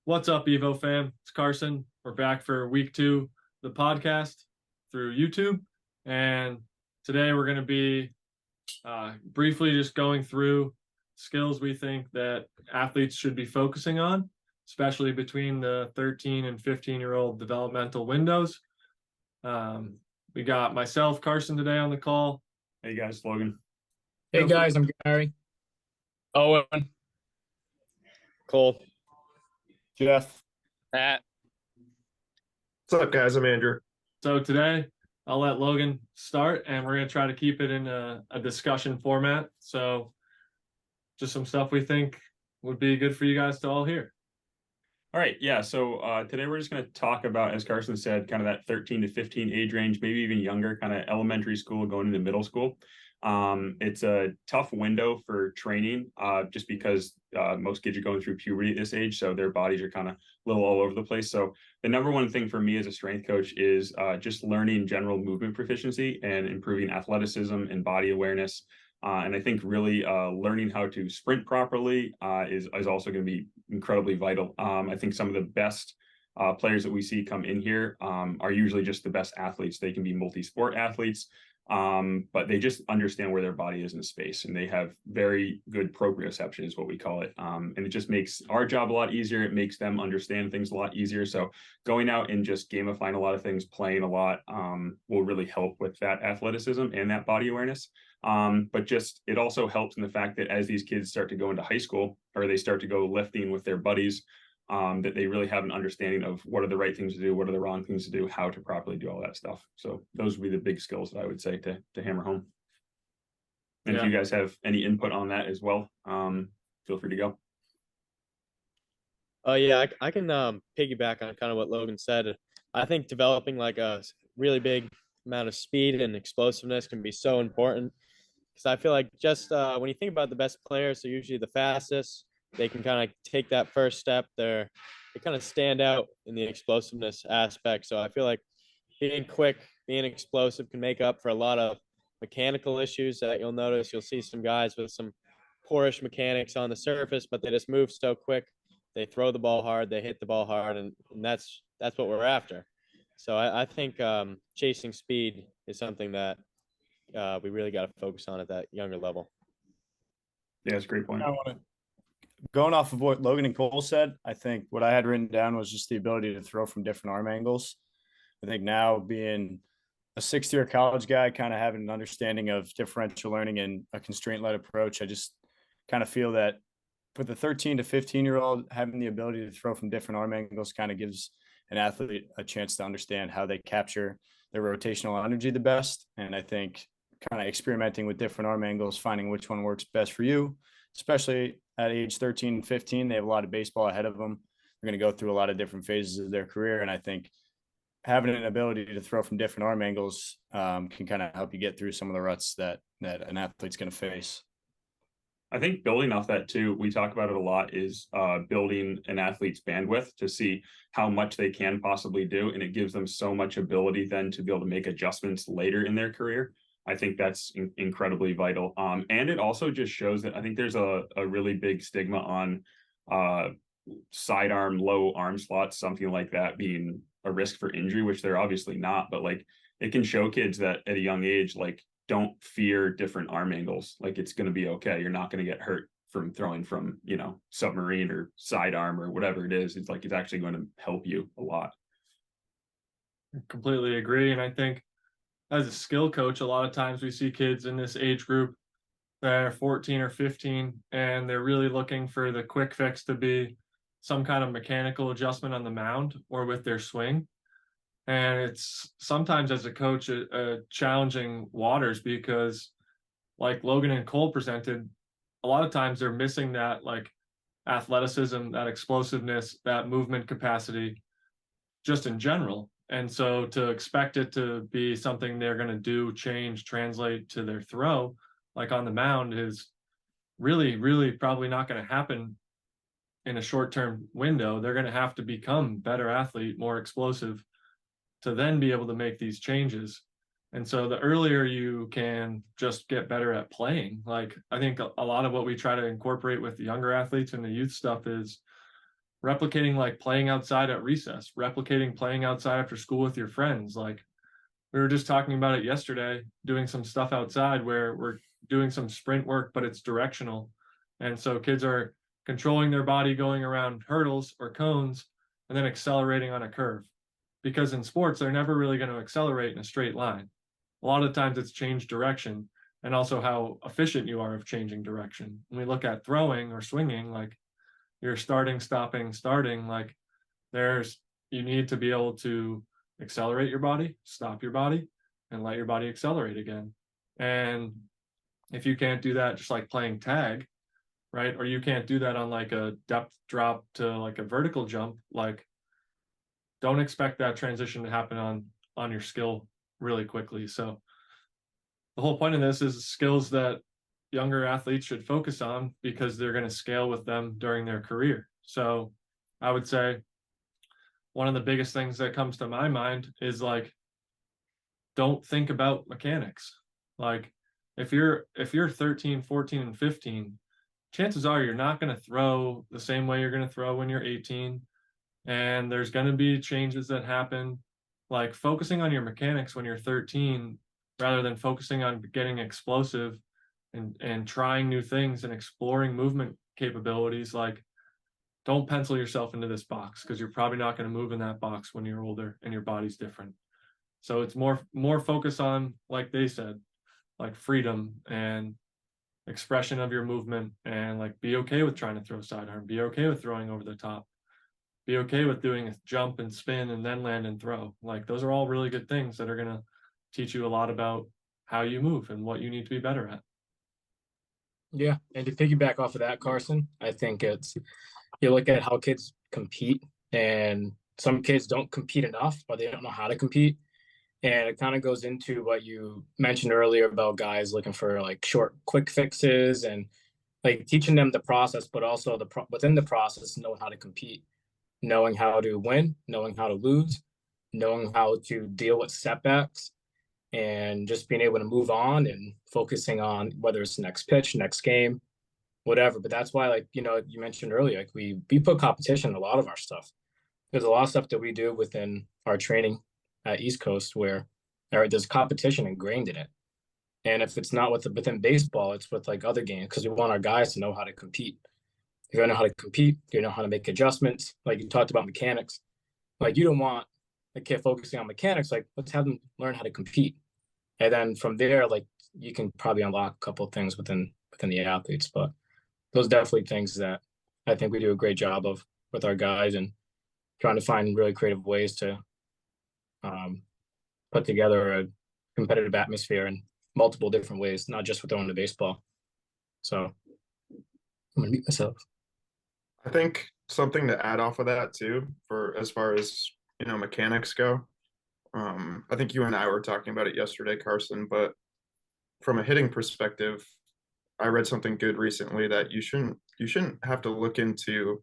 What's up, Evo fam? It's Carson. We're back for week 2 of the podcast through YouTube. And today we're going to be briefly just going through skills we think that athletes should be focusing on, especially between the 13 and 15-year-old developmental windows. We got myself, Carson, today on the call. Hey guys, Logan. Hey guys, I'm Gary. Owen. Cole. Jeff. Pat. What's up, guys? I'm Andrew. So today I'll let Logan start, and we're going to try to keep it in a discussion format. So just some stuff we think would be good for you guys to all hear. All right, yeah, so today we're just going to talk about, as Carson said, kind of that 13 to 15 age range, maybe even younger, kind of elementary school going into middle school. It's a tough window for training just because most kids are going through puberty at this age, so their bodies are kind of a little all over the place. So the number one thing for me as a strength coach is just learning general movement proficiency and improving athleticism and body awareness. And I think really learning how to sprint properly is also going to be incredibly vital. I think some of the best players that we see come in here are usually just the best athletes. They can be multi-sport athletes, but they just understand where their body is in space, and they have very good proprioception is what we call it. And it just makes our job a lot easier. It makes them understand things a lot easier. So going out and just gamifying a lot of things, playing a lot will really help with that athleticism and that body awareness. But just it also helps in the fact that as these kids start to go into high school, or they start to go lifting with their buddies, that they really have an understanding of what are the right things to do, what are the wrong things to do, how to properly do all that stuff. So those would be the big skills that I would say to hammer home. And if you guys have any input on that as well, feel free to go. Yeah, I can piggyback on kind of what Logan said. I think developing like a really big amount of speed and explosiveness can be so important, because I feel like just when you think about the best players, they're usually the fastest. They can kind of take that first step. They kind of stand out in the explosiveness aspect. So I feel like being quick, being explosive can make up for a lot of mechanical issues that you'll notice. You'll see some guys with some poorish mechanics on the surface, but they just move so quick. They throw the ball hard, they hit the ball hard, and that's what we're after. So I think chasing speed is something that we really got to focus on at that younger level. Yeah, that's a great point. Going off of what Logan and Cole said, I think what I had written down was just the ability to throw from different arm angles. I think now, being a sixth-year college guy, kind of having an understanding of differential learning and a constraint-led approach, I just kind of feel that for the 13 to 15-year-old, having the ability to throw from different arm angles kind of gives an athlete a chance to understand how they capture their rotational energy the best. And I think kind of experimenting with different arm angles, finding which one works best for you, especially at age 13 and 15, they have a lot of baseball ahead of them. They're going to go through a lot of different phases of their career. And I think having an ability to throw from different arm angles can kind of help you get through some of the ruts that an athlete's going to face. I think building off that too, we talk about it a lot, is building an athlete's bandwidth to see how much they can possibly do. And it gives them so much ability then to be able to make adjustments later in their career. I think that's incredibly vital. And it also just shows that I think there's a really big stigma on sidearm, low arm slots, something like that being a risk for injury, which they're obviously not. But like, it can show kids that at a young age, like, don't fear different arm angles. Like, it's going to be okay. You're not going to get hurt from throwing from, submarine or sidearm or whatever it is. It's like, it's actually going to help you a lot. I completely agree. And I think as a skill coach, a lot of times we see kids in this age group that are 14 or 15, and they're really looking for the quick fix to be some kind of mechanical adjustment on the mound or with their swing. And it's sometimes, as a coach, a challenging waters, because like Logan and Cole presented, a lot of times they're missing that like athleticism, that explosiveness, that movement capacity just in general. And so to expect it to be something they're going to do, change, translate to their throw, like on the mound, is really, really probably not going to happen in a short-term window. They're going to have to become better athlete, more explosive, to then be able to make these changes. And so the earlier you can just get better at playing, like I think a lot of what we try to incorporate with the younger athletes and the youth stuff is replicating like playing outside at recess, replicating playing outside after school with your friends. Like we were just talking about it yesterday, doing some stuff outside where we're doing some sprint work, but it's directional. And so kids are controlling their body going around hurdles or cones and then accelerating on a curve. Because in sports, they're never really going to accelerate in a straight line. A lot of times it's change direction and also how efficient you are of changing direction. When we look at throwing or swinging, like you're starting, stopping, starting, like there's, you need to be able to accelerate your body, stop your body, and let your body accelerate again. And if you can't do that, just like playing tag, right? Or you can't do that on like a depth drop to like a vertical jump, like don't expect that transition to happen on your skill really quickly. So the whole point of this is skills that younger athletes should focus on because they're going to scale with them during their career. So I would say one of the biggest things that comes to my mind is like don't think about mechanics. Like if you're 13, 14 and 15, chances are you're not going to throw the same way you're going to throw when you're 18, and there's going to be changes that happen. Like focusing on your mechanics when you're 13 rather than focusing on getting explosive and trying new things and exploring movement capabilities, like don't pencil yourself into this box because you're probably not going to move in that box when you're older and your body's different. So it's more focus on, like they said, like freedom and expression of your movement, and like be okay with trying to throw sidearm, be okay with throwing over the top, be okay with doing a jump and spin and then land and throw. Like those are all really good things that are going to teach you a lot about how you move and what you need to be better at. Yeah, and to piggyback off of that, Carson, I think it's you look at how kids compete, and some kids don't compete enough or they don't know how to compete. And it kind of goes into what you mentioned earlier about guys looking for like short, quick fixes and like teaching them the process, but also within the process, knowing how to compete, knowing how to win, knowing how to lose, knowing how to deal with setbacks, and just being able to move on and focusing on whether it's next pitch, next game, whatever. But that's why, like, you mentioned earlier, like we put competition in a lot of our stuff. There's a lot of stuff that we do within our training at East Coast where there's competition ingrained in it. And if it's not within baseball, it's with like other games because we want our guys to know how to compete. You gotta know how to compete, you know how to make adjustments. Like you talked about mechanics. Like you don't want a kid focusing on mechanics, like let's have them learn how to compete. And then from there, like you can probably unlock a couple of things within the athletes. But those are definitely things that I think we do a great job of with our guys and trying to find really creative ways to put together a competitive atmosphere in multiple different ways, not just with throwing the baseball. So I'm gonna mute myself. I think something to add off of that too, for as far as mechanics go. I think you and I were talking about it yesterday, Carson, but from a hitting perspective, I read something good recently that you shouldn't have to look into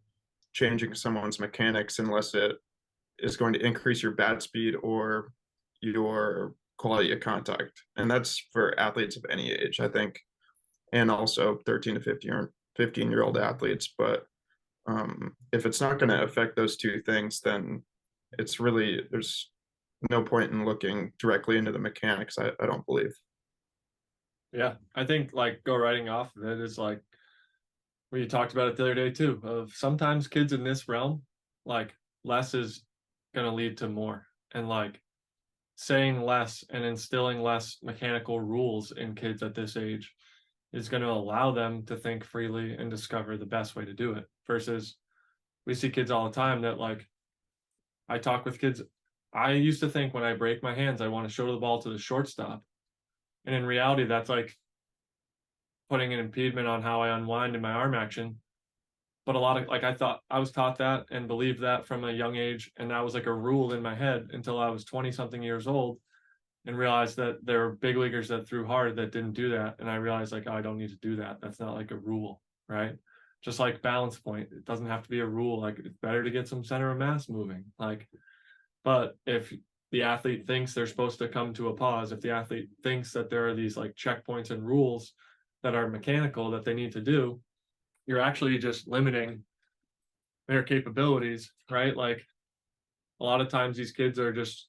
changing someone's mechanics unless it is going to increase your bat speed or your quality of contact. And that's for athletes of any age, I think, and also 13 to 15-year-old athletes. But if it's not going to affect those two things, then there's no point in looking directly into the mechanics, I don't believe. Yeah, I think like go writing off of it is like we talked about it the other day too, of sometimes kids in this realm, like less is going to lead to more. And like saying less and instilling less mechanical rules in kids at this age is going to allow them to think freely and discover the best way to do it. Versus we see kids all the time that like I talk with kids. I used to think when I break my hands, I want to show the ball to the shortstop. And in reality, that's like putting an impediment on how I unwind in my arm action. But a lot of like I was taught that and believed that from a young age, and that was like a rule in my head until I was 20 something years old and realized that there were big leaguers that threw hard that didn't do that. And I realized like, oh, I don't need to do that. That's not like a rule, right? Just like balance point, it doesn't have to be a rule. Like it's better to get some center of mass moving. Like, but if the athlete thinks they're supposed to come to a pause, if the athlete thinks that there are these like checkpoints and rules that are mechanical that they need to do, you're actually just limiting their capabilities, right? Like a lot of times these kids are just,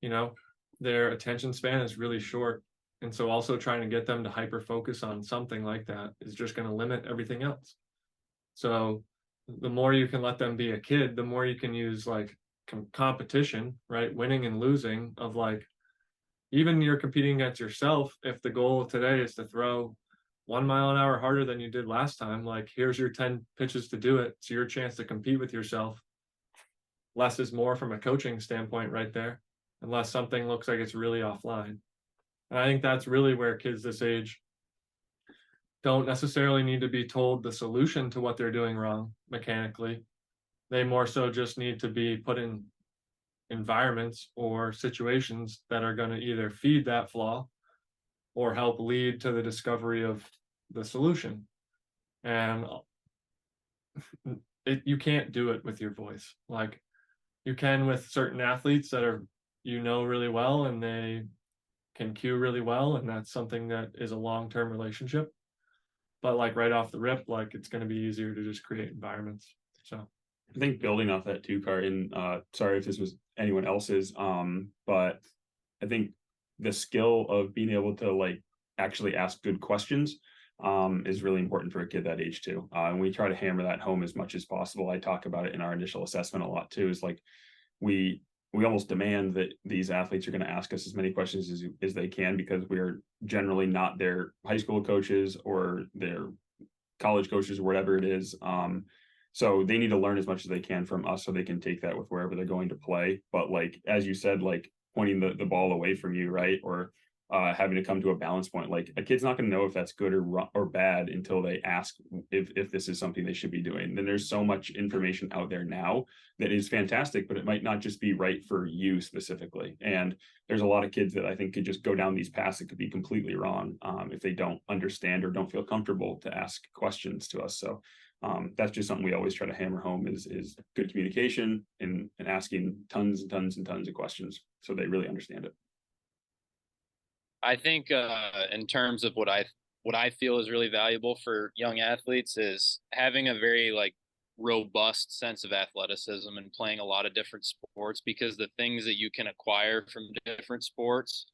you know, their attention span is really short. And so also trying to get them to hyper focus on something like that is just going to limit everything else. So the more you can let them be a kid, the more you can use like competition, right? Winning and losing of like, even you're competing against yourself. If the goal of today is to throw 1 mile an hour harder than you did last time, like here's your 10 pitches to do it. It's your chance to compete with yourself. Less is more from a coaching standpoint right there, unless something looks like it's really offline. And I think that's really where kids this age don't necessarily need to be told the solution to what they're doing wrong mechanically. They more so just need to be put in environments or situations that are going to either feed that flaw or help lead to the discovery of the solution. And you can't do it with your voice. Like you can with certain athletes that are, really well and they can cue really well. And that's something that is a long-term relationship. But like right off the rip, like it's going to be easier to just create environments. So I think building off that too, Carton, sorry if this was anyone else's, but I think the skill of being able to like actually ask good questions is really important for a kid that age too. And we try to hammer that home as much as possible. I talk about it in our initial assessment a lot too. Is like we almost demand that these athletes are going to ask us as many questions as they can, because we're generally not their high school coaches or their college coaches or whatever it is. So they need to learn as much as they can from us so they can take that with wherever they're going to play. But like, as you said, like pointing the ball away from you, right? Or having to come to a balance point. Like a kid's not going to know if that's good or bad until they ask if this is something they should be doing. Then there's so much information out there now that is fantastic, but it might not just be right for you specifically. And there's a lot of kids that I think could just go down these paths that could be completely wrong if they don't understand or don't feel comfortable to ask questions to us. So that's just something we always try to hammer home is good communication and asking tons and tons and tons of questions so they really understand it. I think in terms of what I feel is really valuable for young athletes is having a very like robust sense of athleticism and playing a lot of different sports, because the things that you can acquire from different sports,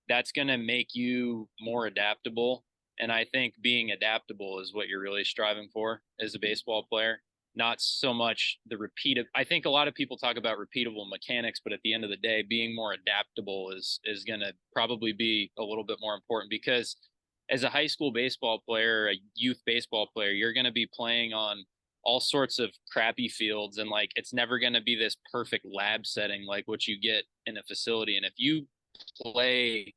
that's going to make you more adaptable. And I think being adaptable is what you're really striving for as a baseball player, not so much the repeat. I think a lot of people talk about repeatable mechanics, but at the end of the day, being more adaptable is going to probably be a little bit more important, because as a high school baseball player, a youth baseball player, you're going to be playing on all sorts of crappy fields, and like it's never going to be this perfect lab setting like what you get in a facility. And if you play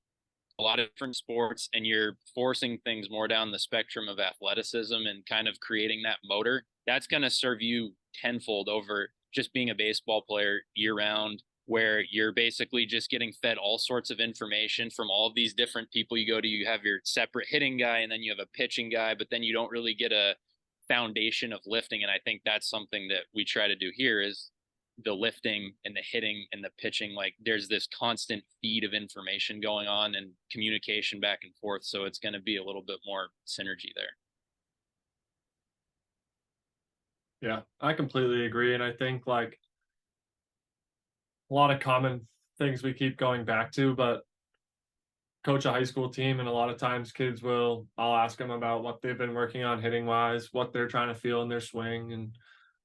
a lot of different sports and you're forcing things more down the spectrum of athleticism and kind of creating that motor, that's going to serve you tenfold over just being a baseball player year round, where you're basically just getting fed all sorts of information from all of these different people you go to. You have your separate hitting guy and then you have a pitching guy, but then you don't really get a foundation of lifting. And I think that's something that we try to do here is the lifting and the hitting and the pitching. Like there's this constant feed of information going on and communication back and forth. So it's going to be a little bit more synergy there. yeah, I completely agree. And I think like a lot of common things we keep going back to, but coach a high school team and a lot of times I'll ask them about what they've been working on hitting wise, what they're trying to feel in their swing, and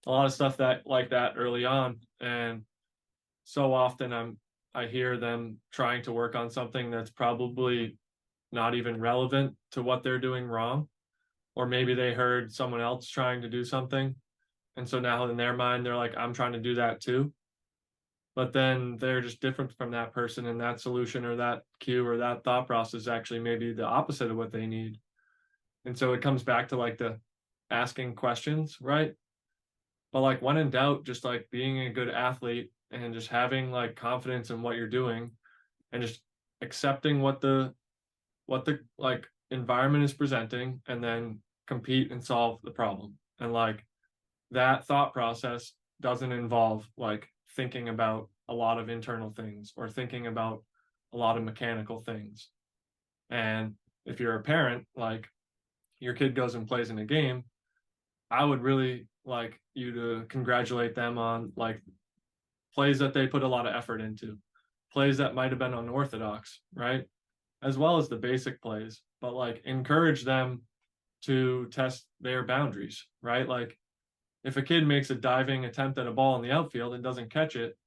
a lot of stuff that like that early on. And so often I hear them trying to work on something that's probably not even relevant to what they're doing wrong, or maybe they heard someone else trying to do something, and so now in their mind they're like, I'm trying to do that too, but then they're just different from that person, and that solution or that cue or that thought process actually maybe the opposite of what they need. And so it comes back to like the asking questions, right? But like when in doubt, just like being a good athlete and just having like confidence in what you're doing and just accepting what the like environment is presenting, and then compete and solve the problem. And like that thought process doesn't involve like thinking about a lot of internal things or thinking about a lot of mechanical things. And if you're a parent, like your kid goes and plays in a game, I would really like you to congratulate them on like plays that they put a lot of effort into, plays that might have been unorthodox, right? As well as the basic plays, but like encourage them to test their boundaries, right? Like if a kid makes a diving attempt at a ball in the outfield and doesn't catch it,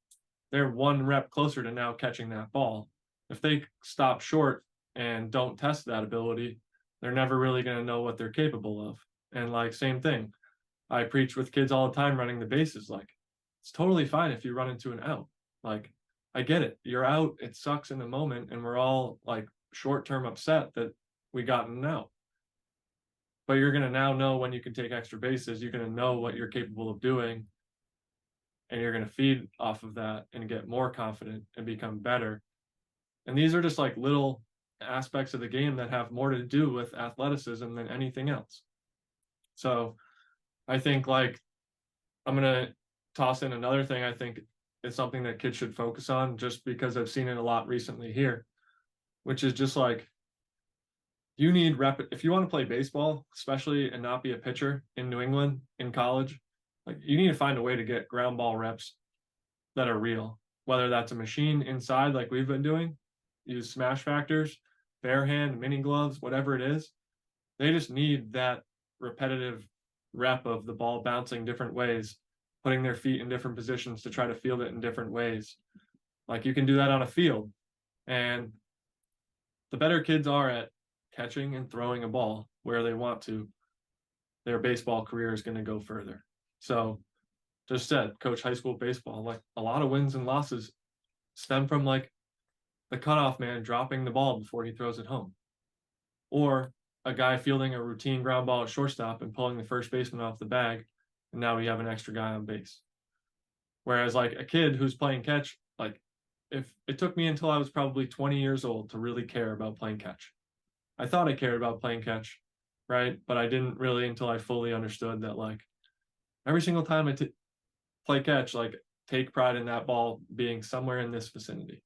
they're one rep closer to now catching that ball. If they stop short and don't test that ability, they're never really going to know what they're capable of. And like, same thing. I preach with kids all the time running the bases. Like, it's totally fine if you run into an out. Like, I get it. You're out. It sucks in the moment. And we're all like short term upset that we got an out. But you're going to now know when you can take extra bases. You're going to know what you're capable of doing. And you're going to feed off of that and get more confident and become better. And these are just like little aspects of the game that have more to do with athleticism than anything else. So I think like I'm going to toss in another thing I think is something that kids should focus on just because I've seen it a lot recently here, which is just like you need if you want to play baseball, especially and not be a pitcher in New England in college, like you need to find a way to get ground ball reps that are real, whether that's a machine inside like we've been doing, use smash factors, bare hand, mini gloves, whatever it is. They just need that repetitive rep of the ball bouncing different ways, putting their feet in different positions to try to field it in different ways. Like you can do that on a field. And the better kids are at catching and throwing a ball where they want to, their baseball career is going to go further. So just said, coach high school baseball, like a lot of wins and losses stem from like the cutoff man dropping the ball before he throws it home. Or a guy fielding a routine ground ball at shortstop and pulling the first baseman off the bag, and now we have an extra guy on base. Whereas like a kid who's playing catch, like if it took me until I was probably 20 years old to really care about playing catch. I thought I cared about playing catch, right? But I didn't really until I fully understood that like every single time I play catch, like take pride in that ball being somewhere in this vicinity.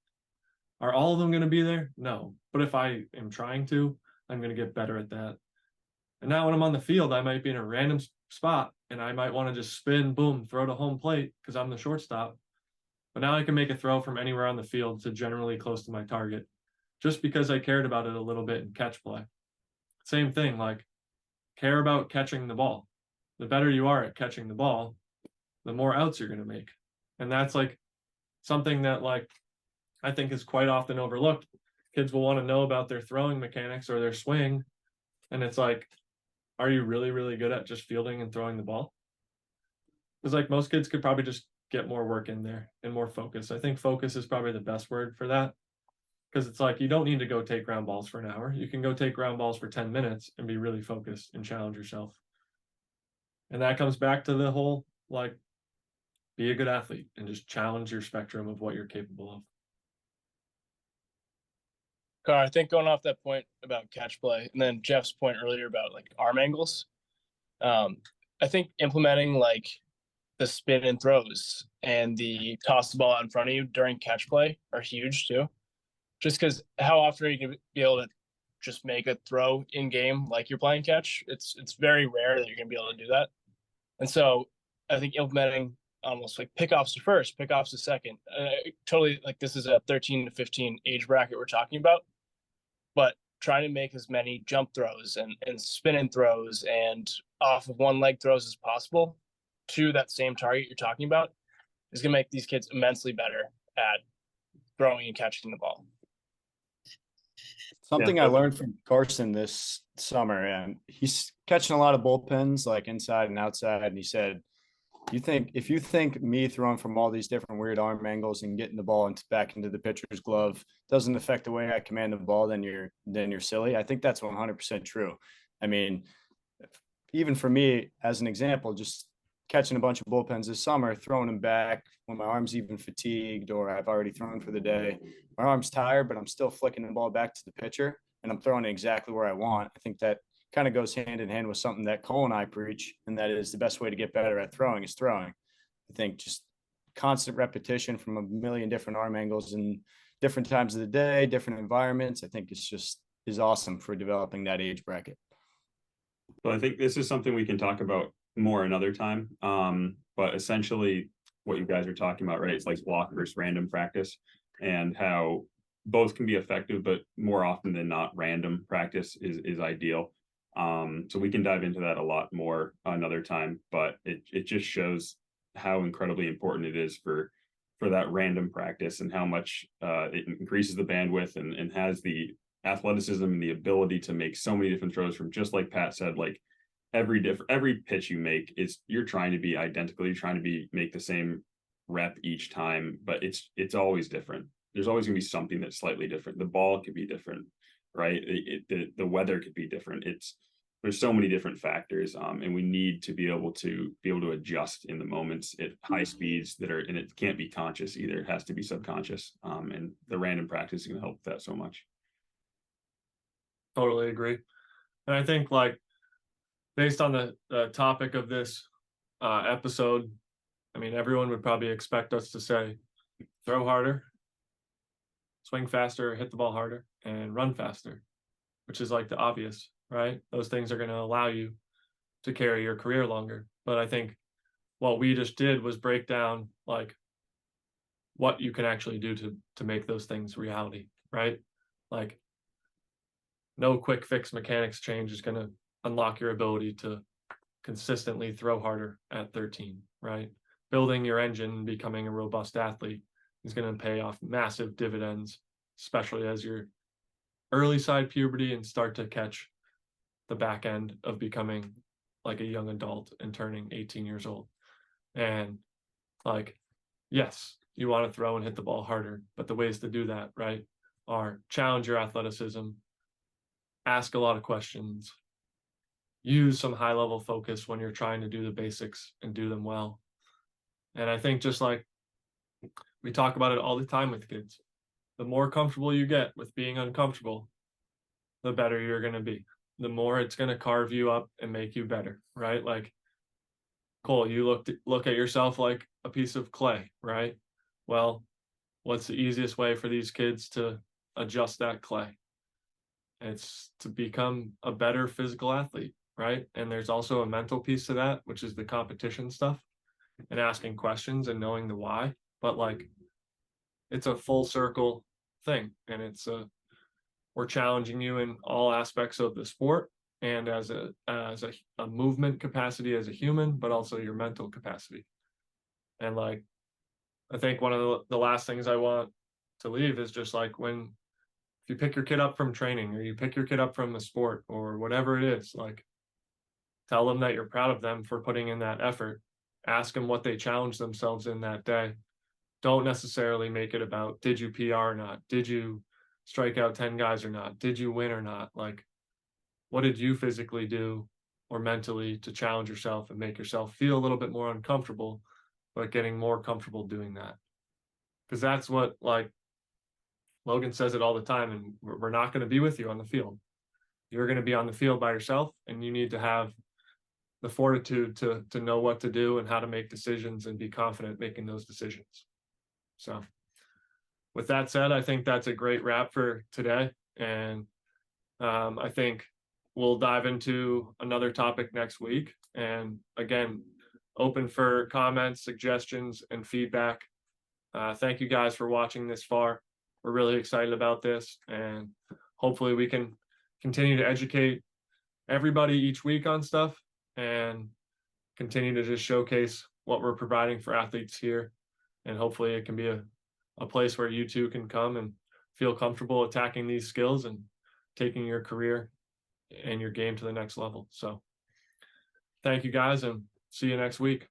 Are all of them going to be there? No. But if I am trying to, I'm going to get better at that. And now when I'm on the field, I might be in a random spot and I might want to just spin, boom, throw to home plate because I'm the shortstop. But now I can make a throw from anywhere on the field to generally close to my target just because I cared about it a little bit in catch play. Same thing, like care about catching the ball. The better you are at catching the ball, the more outs you're going to make. And that's like something that like I think is quite often overlooked. Kids will want to know about their throwing mechanics or their swing. And it's like, are you really, really good at just fielding and throwing the ball? Because like most kids could probably just get more work in there and more focus. I think focus is probably the best word for that. Because it's like you don't need to go take ground balls for an hour. You can go take ground balls for 10 minutes and be really focused and challenge yourself. And that comes back to the whole like be a good athlete and just challenge your spectrum of what you're capable of. I think going off that point about catch play and then Jeff's point earlier about like arm angles, I think implementing like the spin and throws and the toss the ball out in front of you during catch play are huge too. Just because how often are you going to be able to just make a throw in game like you're playing catch? It's very rare that you're going to be able to do that. And so I think implementing almost like pickoffs to first, pickoffs to second, totally like this is a 13 to 15 age bracket we're talking about, but trying to make as many jump throws and spin and throws and off of one leg throws as possible to that same target you're talking about is going to make these kids immensely better at throwing and catching the ball. Something I learned from Carson this summer, and he's catching a lot of bullpens, like inside and outside. And he said, if you think me throwing from all these different weird arm angles and getting the ball back into the pitcher's glove doesn't affect the way I command the ball, then you're silly. I think that's 100% true. I mean, even for me, as an example, just catching a bunch of bullpens this summer, throwing them back when my arm's even fatigued or I've already thrown for the day. My arm's tired, but I'm still flicking the ball back to the pitcher and I'm throwing it exactly where I want. I think that kind of goes hand in hand with something that Cole and I preach, and that is the best way to get better at throwing is throwing. I think just constant repetition from a million different arm angles and different times of the day, different environments, I think is awesome for developing that age bracket. Well, I think this is something we can talk about more another time. But essentially what you guys are talking about, right? It's like block versus random practice, and how both can be effective, but more often than not, random practice is ideal. So we can dive into that a lot more another time, but it just shows how incredibly important it is for that random practice, and how much it increases the bandwidth, and has the athleticism and the ability to make so many different throws from, just like Pat said, like every pitch you make is, you're trying to be identical, you're trying to make the same rep each time, but it's always different. There's always going to be something that's slightly different. The ball could be different, right? The weather could be different. There's so many different factors, and we need to be able to adjust in the moments at high speeds and it can't be conscious either. It has to be subconscious, and the random practice is going to help with that so much. Totally agree. And I think, like, based on the topic of this episode, I mean, everyone would probably expect us to say, throw harder, swing faster, hit the ball harder, and run faster, which is like the obvious, right? Those things are going to allow you to carry your career longer. But I think what we just did was break down, like, what you can actually do to make those things reality, right? Like, no quick fix mechanics change is going to unlock your ability to consistently throw harder at 13, right? Building your engine and becoming a robust athlete is going to pay off massive dividends, especially as you're early side puberty and start to catch the back end of becoming like a young adult and turning 18 years old. And, like, yes, you want to throw and hit the ball harder, but the ways to do that, right, are challenge your athleticism, ask a lot of questions, use some high level focus when you're trying to do the basics and do them well. And I think, just like we talk about it all the time with kids, the more comfortable you get with being uncomfortable, the better you're going to be. The more it's going to carve you up and make you better, right? Like, Cole, you look at yourself like a piece of clay, right? Well, what's the easiest way for these kids to adjust that clay? It's to become a better physical athlete, right? And there's also a mental piece to that, which is the competition stuff and asking questions and knowing the why. But, like, it's a full circle thing, and we're challenging you in all aspects of the sport, and as a movement capacity as a human, but also your mental capacity. And, like, I think one of the last things I want to leave is just, like, if you pick your kid up from training, or you pick your kid up from a sport or whatever it is, like, tell them that you're proud of them for putting in that effort. Ask them what they challenged themselves in that day. Don't necessarily make it about, did you PR or not? Did you strike out 10 guys or not? Did you win or not? Like, what did you physically do or mentally to challenge yourself and make yourself feel a little bit more uncomfortable, but getting more comfortable doing that? Because that's what, like, Logan says it all the time, and we're not going to be with you on the field. You're going to be on the field by yourself, and you need to have the fortitude to know what to do and how to make decisions and be confident making those decisions. So with that said, I think that's a great wrap for today. And I think we'll dive into another topic next week. And again, open for comments, suggestions, and feedback. Thank you guys for watching this far. We're really excited about this, and hopefully we can continue to educate everybody each week on stuff and continue to just showcase what we're providing for athletes here. And hopefully it can be a place where you two can come and feel comfortable attacking these skills and taking your career and your game to the next level. So thank you guys, and see you next week.